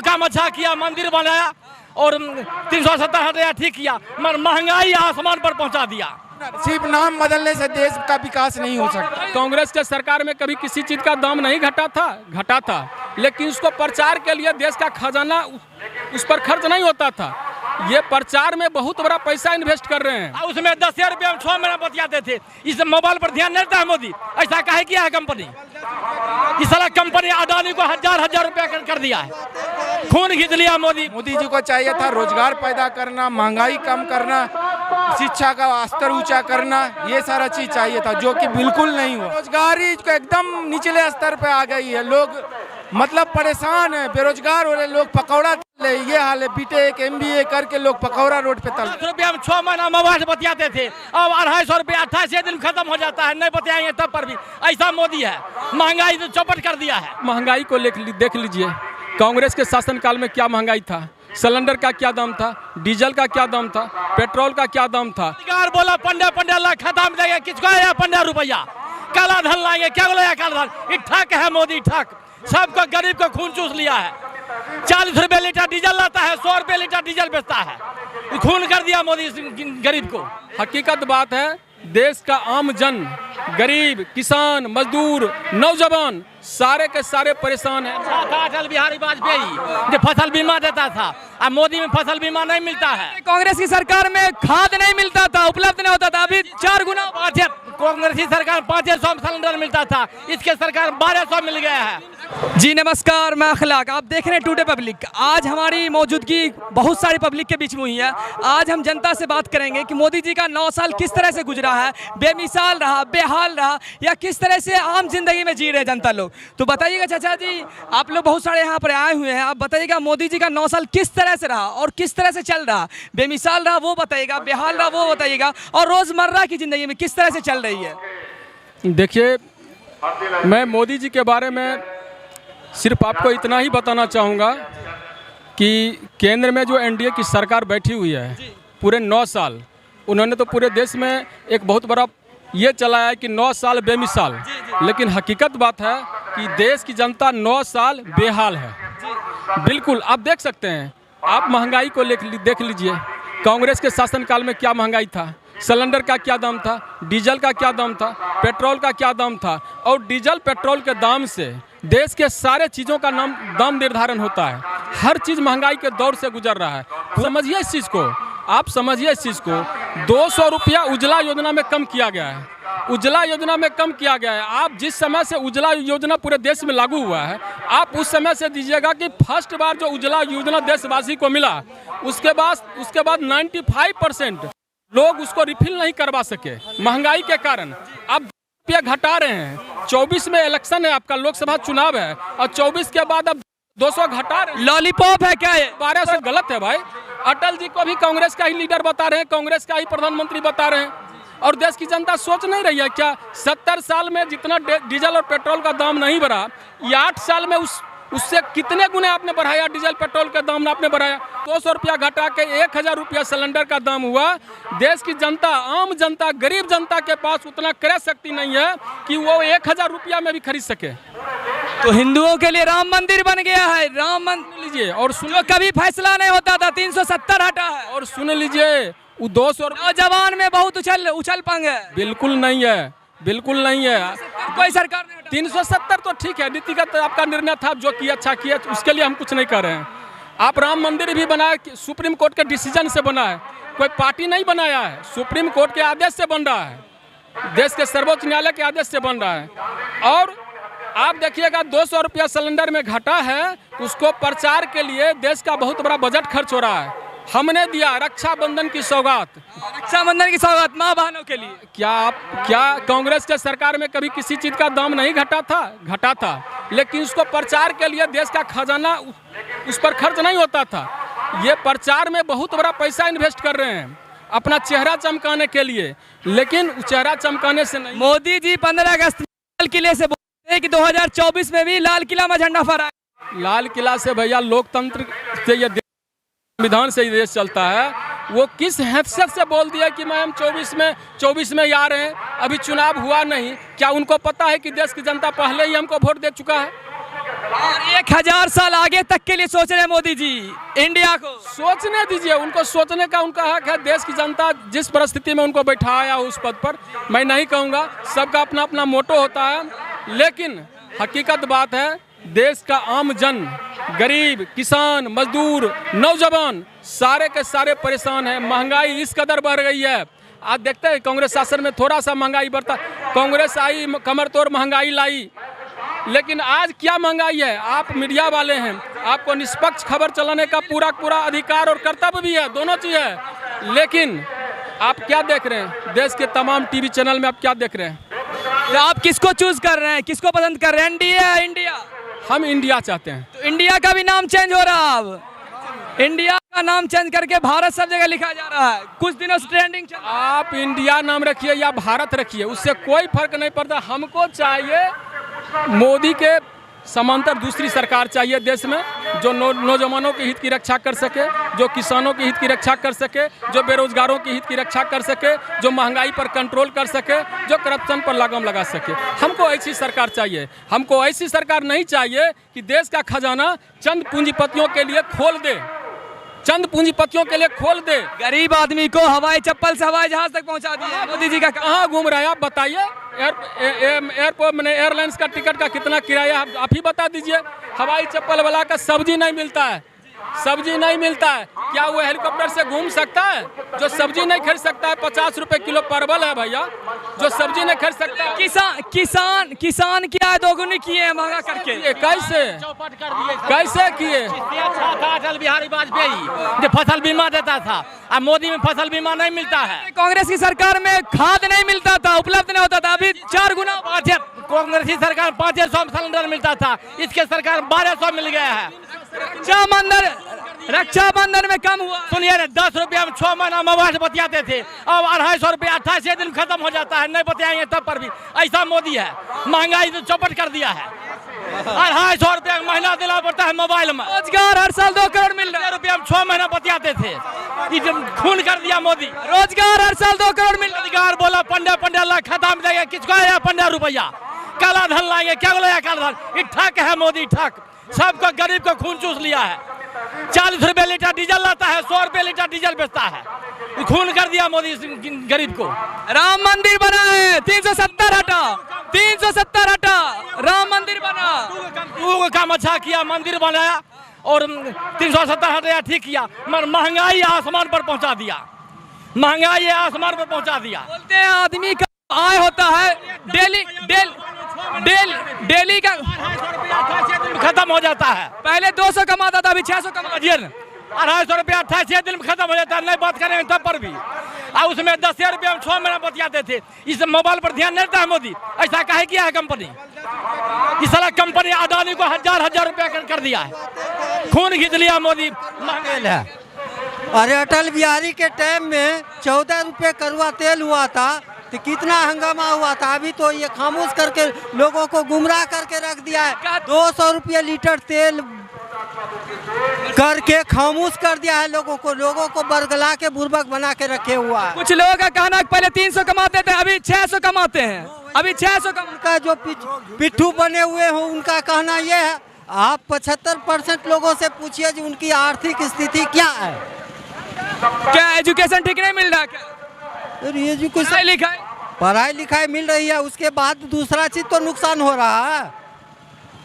वो काम अच्छा किया, मंदिर बनाया और 370 हटाया, ठीक किया, मगर महंगाई आसमान पर पहुंचा दिया। सिर्फ नाम बदलने से देश का विकास नहीं हो सकता। कांग्रेस के सरकार में कभी किसी चीज का दाम नहीं घटा था, लेकिन उसको प्रचार के लिए देश का खजाना उस पर खर्च नहीं होता था। ये प्रचार में बहुत बड़ा पैसा इन्वेस्ट कर रहे हैं। उसमें 10 रुपया में 6 महीना बतियाते थे। इस मोबाइल पर ध्यान नहीं देता है मोदी, ऐसा काहे किया है कंपनी? इस सारा कंपनी अडानी को हजार रुपया कर दिया है, खून खींच लिया मोदी। मोदी जी को चाहिए था रोजगार पैदा करना, महंगाई कम करना, शिक्षा का स्तर ऊंचा करना, ये सारा चीज चाहिए था, जो कि बिल्कुल नहीं हुआ। रोजगारी को एकदम निचले स्तर पे आ गई है, लोग मतलब परेशान है, बेरोजगार हो रहे लोग, पकौड़ा ये हाल है। बीटेक MBA करके लोग पकौड़ा रोड पे तल। 10 रुपया में 6 महीना मोबाइल बतियाते थे, अब 250 रुपया 28 दिन खत्म हो जाता है, नहीं बतियाएंगे तब पर भी। ऐसा मोदी है, महंगाई तो चौपट कर दिया है। महंगाई को देख लीजिए, कांग्रेस के शासनकाल में क्या महंगाई था, सिलेंडर का क्या दाम था, डीजल का क्या दाम था, पेट्रोल का क्या दाम था। बोला पंद्रह लाख खत्म देगा, किसको आया 15 रुपया? काला धन लाएंगे, क्या बोला काला धन? ठग है मोदी, ठग। सबको गरीब को खून चूस लिया है। 40 रुपए लीटर डीजल लाता है, 100 रुपए लीटर डीजल बेचता है। खून कर दिया मोदी गरीब को। हकीकत बात है, देश का आम जन, गरीब, किसान, मजदूर, नौजवान सारे के सारे परेशान हैं। अटल बिहारी वाजपेयी जो फसल बीमा देता था, अब मोदी में फसल बीमा नहीं मिलता है। कांग्रेस की सरकार में खाद नहीं मिलता था, उपलब्ध नहीं होता था, अभी 4 गुना। कांग्रेस की सरकार 500 सिलेंडर मिलता था, इसके सरकार 1200 मिल गया है। जी नमस्कार, मैं अखलाक, आप देख रहे हैं टुडे पब्लिक। आज हमारी मौजूदगी बहुत सारी पब्लिक के बीच में हुई है। आज हम जनता से बात करेंगे कि मोदी जी का 9 साल किस तरह से गुजरा है, बेमिसाल रहा, बेहाल रहा, या किस तरह से आम जिंदगी में जी रहे जनता लोग। तो बताइएगा चाचा जी, आप लोग बहुत सारे यहाँ पर आए हुए हैं, आप बताइएगा मोदी जी का 9 साल किस तरह से रहा और किस तरह से चल रहा, बेमिसाल रहा वो बताइएगा, बेहाल रहा वो बताइएगा, और रोजमर्रा की जिंदगी में किस तरह से चल रही है। देखिए, मैं मोदी जी के बारे में सिर्फ आपको इतना ही बताना चाहूँगा कि केंद्र में जो NDA की सरकार बैठी हुई है, पूरे 9 साल उन्होंने तो पूरे देश में एक बहुत बड़ा ये चलाया है कि 9 साल बेमिसाल। लेकिन हकीकत बात है कि देश की जनता 9 साल बेहाल है। बिल्कुल, आप देख सकते हैं, आप महंगाई को देख लीजिए, कांग्रेस के शासनकाल में क्या महंगाई था, सिलेंडर का क्या दाम था, डीजल का क्या दाम था, पेट्रोल का क्या दाम था, और डीजल पेट्रोल के दाम से देश के सारे चीज़ों का दाम निर्धारण होता है। हर चीज़ महंगाई के दौर से गुजर रहा है। समझिए इस चीज़ को, आप समझिए इस चीज़ को। 200 रुपया उज्ज्वला योजना में कम किया गया है, उज्ज्वला योजना में कम किया गया है। आप जिस समय से उज्ज्वला योजना पूरे देश में लागू हुआ है, आप उस समय से दीजिएगा कि फर्स्ट बार जो उज्ज्वला योजना देशवासी को मिला, उसके बाद 95% लोग उसको रिफिल नहीं करवा सके महंगाई के कारण। अब रुपया घटा रहे हैं। 24 में इलेक्शन है, आपका लोकसभा चुनाव है, और 24 के बाद अब 200 घटा रहे हैं। लॉलीपॉप है क्या ये? 1200 गलत है भाई। अटल जी को भी कांग्रेस का ही लीडर बता रहे हैं, कांग्रेस का ही प्रधानमंत्री बता रहे हैं, और देश की जनता सोच नहीं रही है क्या? 70 साल में जितना डीजल और पेट्रोल का दाम नहीं बढ़ा, ये 8 साल में उससे कितने गुने आपने बढ़ाया, डीजल पेट्रोल का दाम आपने बढ़ाया। 200 रुपया घटा के 1000 रुपया सिलेंडर का दाम हुआ। देश की जनता, आम जनता, गरीब जनता के पास उतना क्रय शक्ति नहीं है कि वो 1000 रुपया में भी खरीद सके। तो हिंदुओं के लिए राम मंदिर बन गया है, राम मंदिर लीजिए और सुन, कभी फैसला नहीं होता था, 370 हटा है। और सुन लीजिए, वो 200 नौजवान में बहुत उछल पंग है। बिल्कुल नहीं है, बिल्कुल नहीं है। कोई सरकार नहीं। 370 तो ठीक है, नीतिगत आपका निर्णय था, जो किया अच्छा किया, उसके लिए हम कुछ नहीं कर रहे हैं। आप राम मंदिर भी बनाया, सुप्रीम कोर्ट के डिसीजन से बना है, कोई पार्टी नहीं बनाया है, सुप्रीम कोर्ट के आदेश से बन रहा है, देश के सर्वोच्च न्यायालय के आदेश से बन रहा है। और आप देखिएगा 200 रुपया सिलेंडर में घटा है, उसको प्रचार के लिए देश का बहुत बड़ा बजट खर्च हो रहा है। हमने दिया रक्षाबंधन की सौगात, रक्षाबंधन की सौगात माँ बहनों के लिए। क्या कांग्रेस के सरकार में कभी किसी चीज का दाम नहीं घटा था, लेकिन उसको प्रचार के लिए देश का खजाना उस पर खर्च नहीं होता था। ये प्रचार में बहुत बड़ा पैसा इन्वेस्ट कर रहे हैं अपना चेहरा चमकाने के लिए, लेकिन चेहरा चमकाने से नहीं। मोदी जी 15 अगस्त लाल किले से बोलते हैं कि 2024 में भी लाल किला में झंडा फहराए। लाल किला से भैया लोकतंत्र से, ये संविधान से देश चलता है। वो किस हैसियत से बोल दिया कि मैम 24 में आ रहे हैं, अभी चुनाव हुआ नहीं? क्या उनको पता है कि देश की जनता पहले ही हमको वोट दे चुका है? और 1000 साल आगे तक के लिए सोच रहे हैं मोदी जी इंडिया को। सोचने दीजिए, उनको सोचने का उनका हक है। देश की जनता जिस परिस्थिति में उनको बैठाया उस पद पर, मैं नहीं कहूँगा, सबका अपना अपना मोटो होता है, लेकिन हकीकत बात है देश का आम जन, गरीब, किसान, मजदूर, नौजवान सारे के सारे परेशान हैं। महंगाई इस कदर बढ़ गई है। आज देखते हैं कांग्रेस शासन में थोड़ा सा महंगाई बढ़ता, कांग्रेस आई कमर तोड़ महंगाई लाई, लेकिन आज क्या महंगाई है। आप मीडिया वाले हैं, आपको निष्पक्ष खबर चलाने का पूरा अधिकार और कर्तव्य भी है, दोनों चीज़ है, लेकिन आप क्या देख रहे हैं? देश के तमाम टीवी चैनल में आप क्या देख रहे हैं? तो आप किसको चूज कर रहे हैं, किसको पसंद कर रहे हैं, एनडीए या इंडिया? हम इंडिया चाहते हैं। तो इंडिया का भी नाम चेंज हो रहा है। अब इंडिया का नाम चेंज करके भारत सब जगह लिखा जा रहा है, कुछ दिनों से ट्रेंडिंग चल रहा है। आप इंडिया नाम रखिए या भारत रखिए, उससे कोई फर्क नहीं पड़ता। हमको चाहिए मोदी के समांतर दूसरी सरकार चाहिए देश में, जो नौजवानों के हित की रक्षा कर सके, जो किसानों के हित की रक्षा कर सके, जो बेरोजगारों के हित की रक्षा कर सके, जो महंगाई पर कंट्रोल कर सके, जो करप्शन पर लगाम लगा सके। हमको ऐसी सरकार चाहिए। हमको ऐसी सरकार नहीं चाहिए कि देश का खजाना चंद पूंजीपतियों के लिए खोल दे, चंद पूंजीपतियों के लिए खोल दे। गरीब आदमी को हवाई चप्पल से हवाई जहाज तक पहुंचा दिया मोदी जी का। कहाँ घूम रहे हैं आप बताइए? एयरपोर्ट मैंने एयरलाइंस का टिकट का कितना किराया आप ही बता दीजिए। हवाई चप्पल वाला का सब्जी नहीं मिलता है, सब्जी नहीं मिलता है, क्या वो हेलीकॉप्टर से घूम सकता है? जो सब्जी नहीं खरीद सकता है, 50 रुपए किलो परवल है भैया, जो सब्जी नहीं खरीद सकता है। किसान क्या दोगुनी किए हैं महंगा करके? ये कैसे किए? अटल बिहारी वाजपेयी जो फसल बीमा देता था, अब मोदी में फसल बीमा नहीं मिलता है। कांग्रेस की सरकार में खाद नहीं मिलता था, उपलब्ध नहीं होता था, अभी 4 गुना। कांग्रेस की सरकार 500 सिलेंडर मिलता था, इसके सरकार 1200 मिल गया है। रक्षाबंधन में कम हुआ। सुनिए ना, 10 रुपया में 6 महीना मोबाइल बतियाते थे, अब 250 रुपया 28 दिन खत्म हो जाता है, नहीं बतियाएंगे तब पर भी। ऐसा मोदी है, महंगाई तो चौपट कर दिया है। 250 रुपया महीना देना पड़ता है मोबाइल में। रोजगार हर साल 2 करोड़ मिल रहा है। रुपया में 6 महीना बतियाते थे, खून कर दिया मोदी। रोजगार हर साल 2 करोड़ मिल रहा है। रोजगार बोला पंद्रह लाख खाता में देंगे, किसको आया 15 रुपया? काला धन लाएंगे, क्या बोला काला धन? ये ठग है मोदी, ठग। सबको गरीब को खून चूस लिया है। 40 रुपए लीटर डीजल लाता है, 100 रुपए लीटर डीजल बेचता है। खून कर दिया मोदी गरीब को। राम मंदिर बना है, 370 हटा, 370 हटा, राम मंदिर बना। वो काम अच्छा किया, मंदिर बनाया और 370 हटाया, ठीक किया, मगर महंगाई आसमान पर पहुंचा दिया। महंगाई आसमान पर पहुंचा दिया। बोलते हैं आदमी का आय होता है डेली का खत्म हो जाता है। पहले 200 कमाता था, अभी 600 कमा। 250 रुपया 28 दिन में खत्म हो जाता है, नहीं बात करेंगे तब पर भी। और उसमें 10 रुपया में 6 महीना बतियाते थे। इस मोबाइल पर ध्यान नहीं देता है मोदी। ऐसा काहे किया है कंपनी? इस सारा कंपनी अडानी को हजार रुपया कर दिया है, खून खींच लिया मोदी। है। अरे अटल बिहारी के टाइम में 14 रुपये कड़वा तेल हुआ था तो कितना हंगामा हुआ था। अभी तो ये खामोश करके लोगों को गुमराह करके रख दिया है। 200 रुपये लीटर तेल करके खामोश कर दिया है लोगों को बरगला के बुर्बक बना के रखे हुआ है। कुछ लोगों का कहना है पहले 300 कमाते थे, अभी 600 कमाते हैं, अभी 600 का जो पिट्ठू बने हुए हो उनका कहना ये है। आप 75% लोगों से पूछिए जी उनकी आर्थिक स्थिति क्या है। क्या एजुकेशन ठीक नहीं मिल रहा? क्या एजुकेशन पढ़ाई लिखाई मिल रही है, उसके बाद दूसरा चीज तो नुकसान हो रहा है।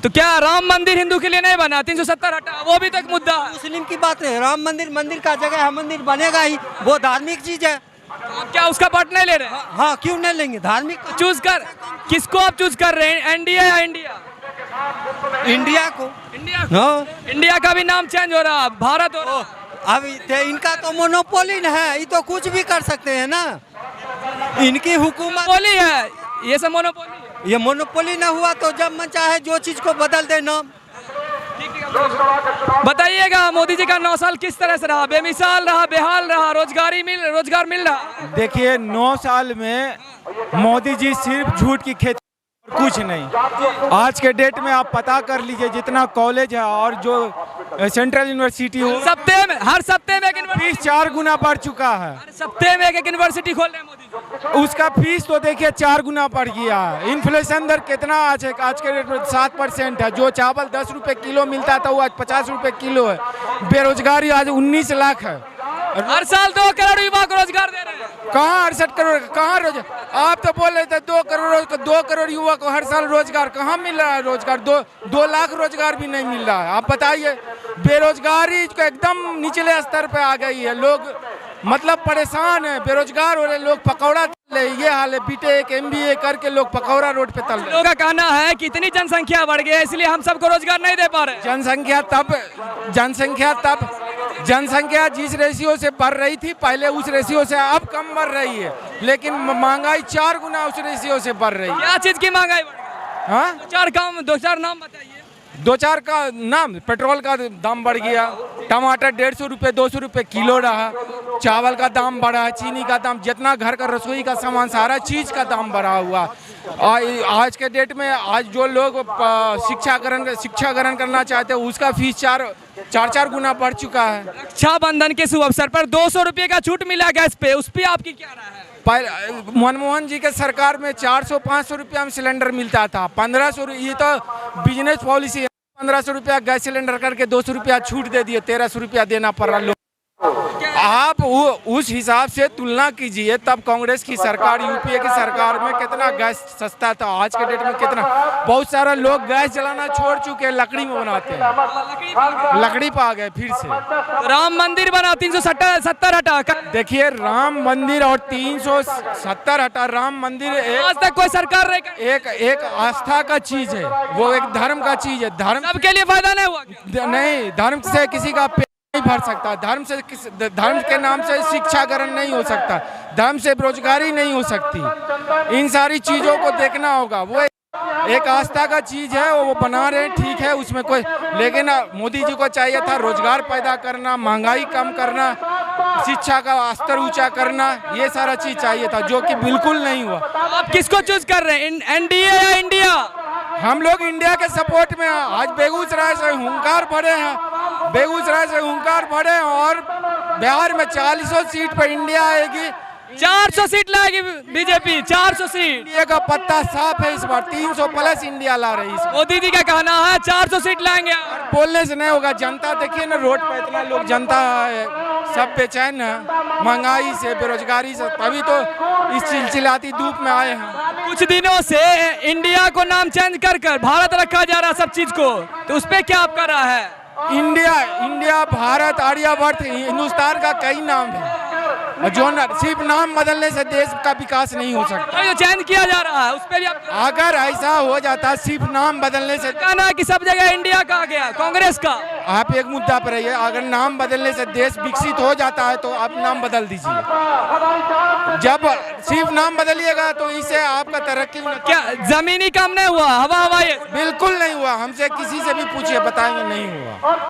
तो क्या राम मंदिर हिंदू के लिए नहीं बना? 370 हटा, वो भी तो एक मुद्दा है। मुस्लिम की बात है, राम मंदिर का जगह है, मंदिर बनेगा ही, वो धार्मिक चीज है। तो क्या उसका पार्ट नहीं ले रहे? हाँ, क्यों नहीं लेंगे? धार्मिक चूज कर, किसको आप चूज कर रहे हैं, एनडीए या इंडिया? इंडिया को। हाँ, इंडिया का भी नाम चेंज हो रहा है, भारत हो रहा है। अब इनका तो मोनोपोली है, ये तो कुछ भी कर सकते हैं ना। इनकी हुकूमत मोनोपोली है, ये सब मोनोपोली है। ये मोनोपोली ना हुआ तो जब मन चाहे जो चीज को बदल दे नाम। बताइएगा मोदी जी का 9 साल किस तरह से रहा? बेमिसाल रहा, बेहाल रहा, रोजगार मिल रहा? देखिए 9 साल में मोदी जी सिर्फ झूठ की खेती, कुछ नहीं। आज के डेट में आप पता कर लीजिए जितना कॉलेज है और जो सेंट्रल यूनिवर्सिटी हो, हर सप्ते में एक यूनिवर्सिटी 4 गुना बढ़ चुका है। सप्ते में एक यूनिवर्सिटी खोल रहे हैं मोदी जी। उसका फीस तो देखिए 4 गुना बढ़ गया है। इन्फ्लेशन दर कितना आज है? आज के रेट में 7% है। जो चावल 10 रुपए किलो मिलता था वो आज 50 रुपए किलो है। बेरोजगारी आज 19 लाख है। हर साल 2 करोड़ युवा को रोजगार दे रहे हैं। कहाँ 68 करोड़, कहाँ आप तो बोल रहे थे 2 करोड़ युवा को हर साल रोजगार, कहाँ मिल रहा है रोजगार? 2 लाख रोजगार भी नहीं मिल रहा है। आप बताइए, बेरोजगारी को एकदम निचले स्तर पे आ गई है। लोग मतलब परेशान है, बेरोजगार हो रहे लोग, पकौड़ा तल रहे, ये हाल है। बीटेक MBA करके लोग पकौड़ा रोड पे तल रहे। लोगों का कहना है कि इतनी जनसंख्या बढ़ गई है इसलिए हम सबको रोजगार नहीं दे पा रहे। जनसंख्या जिस रेशियो से बढ़ रही थी पहले, उस रेशियो से अब कम बढ़ रही है, लेकिन महंगाई 4 गुना उस रेशियो से बढ़ रही है। क्या चीज की महंगाई बढ़ गई? हाँ, 2-4 नाम बताइए। 2-4 का नाम, पेट्रोल का दाम बढ़ गया, टमाटर 150 रुपये 200 रुपये किलो रहा, चावल का दाम बढ़ा है, चीनी का दाम, जितना घर का रसोई का सामान सारा चीज़ का दाम बढ़ा हुआ। आज के डेट में आज जो लोग शिक्षा ग्रहण करना चाहते हैं उसका फीस 4 गुना बढ़ चुका है। रक्षाबंधन के शुभ अवसर पर 200 रुपये का छूट मिला गैस पे, उस पर आपकी क्या राय है? मनमोहन जी के सरकार में 400-500 रुपया में सिलेंडर मिलता था। 1500, ये तो बिजनेस पॉलिसी है। 1500 रुपया गैस सिलेंडर करके 200 रुपया छूट दे दिए, 1300 रुपया देना पड़ रहा लोग। आप उस हिसाब से तुलना कीजिए, तब कांग्रेस की सरकार, यूपीए की सरकार में कितना गैस सस्ता था, आज के डेट में कितना। बहुत सारा लोग गैस जलाना छोड़ चुके हैं, लकड़ी में बनाते हैं, लकड़ी पे आ गए फिर से। राम मंदिर बना 370 हटा। देखिए, राम मंदिर और 370 हटा, राम मंदिर आज तक कोई सरकार नहीं कर। एक आस्था का चीज है, वो एक धर्म का चीज है। धर्म सबके लिए फायदा नहीं हुआ। नहीं, धर्म से किसी का पेट नहीं भर सकता। धर्म के नाम से शिक्षा ग्रहण नहीं हो सकता, धर्म से बेरोजगारी नहीं हो सकती। इन सारी चीजों को देखना होगा। वो एक आस्था का चीज है, वो बना रहे हैं, ठीक है, उसमें कोई, लेकिन मोदी जी को चाहिए था रोजगार पैदा करना, महंगाई कम करना, शिक्षा का स्तर ऊंचा करना, ये सारा चीज चाहिए था, जो कि बिल्कुल नहीं हुआ। आप किसको चूज कर रहे हैं, एनडीए या इंडिया? हम लोग इंडिया के सपोर्ट में हैं। आज बेगूसराय से हुंकार भरे हैं, बेगूसराय से हुंकार भरे हैं, और बिहार में 40 सीट पर इंडिया आएगी। 400 सीट लाएगी बीजेपी, 400 सीट। इंडिया का पत्ता साफ है, इस बार 300 प्लस इंडिया ला रही है। मोदी जी का कहना है 400 सीट लाएंगे। बोलने से नहीं होगा। जनता देखिए ना, रोड पे इतना लोग, जनता है सब बेचैन है, महंगाई से, बेरोजगारी से, तभी तो इस चिलचिलाती धूप में आए हैं। कुछ दिनों से इंडिया को नाम चेंज कर भारत रखा जा रहा है सब चीज को, तो उस पर क्या आपका राय है? इंडिया, भारत, आर्यभट्ट, हिंदुस्तान का कई नाम है, जो सिर्फ नाम बदलने से देश का विकास नहीं हो सकता। जो चेंज किया जा रहा है उस पर भी अगर ऐसा हो जाता, सिर्फ नाम बदलने से, कहना है कि सब जगह इंडिया का आ गया कांग्रेस का। आप एक मुद्दा पर रहिए, अगर नाम बदलने से देश विकसित हो जाता है तो आप नाम बदल दीजिए। जब सिर्फ नाम बदलिएगा तो इससे आपका तरक्की क्या जमीनी काम नहीं हुआ, हवा ये बिल्कुल नहीं हुआ। हमसे किसी से भी पूछिए, बताएंगे नहीं हुआ।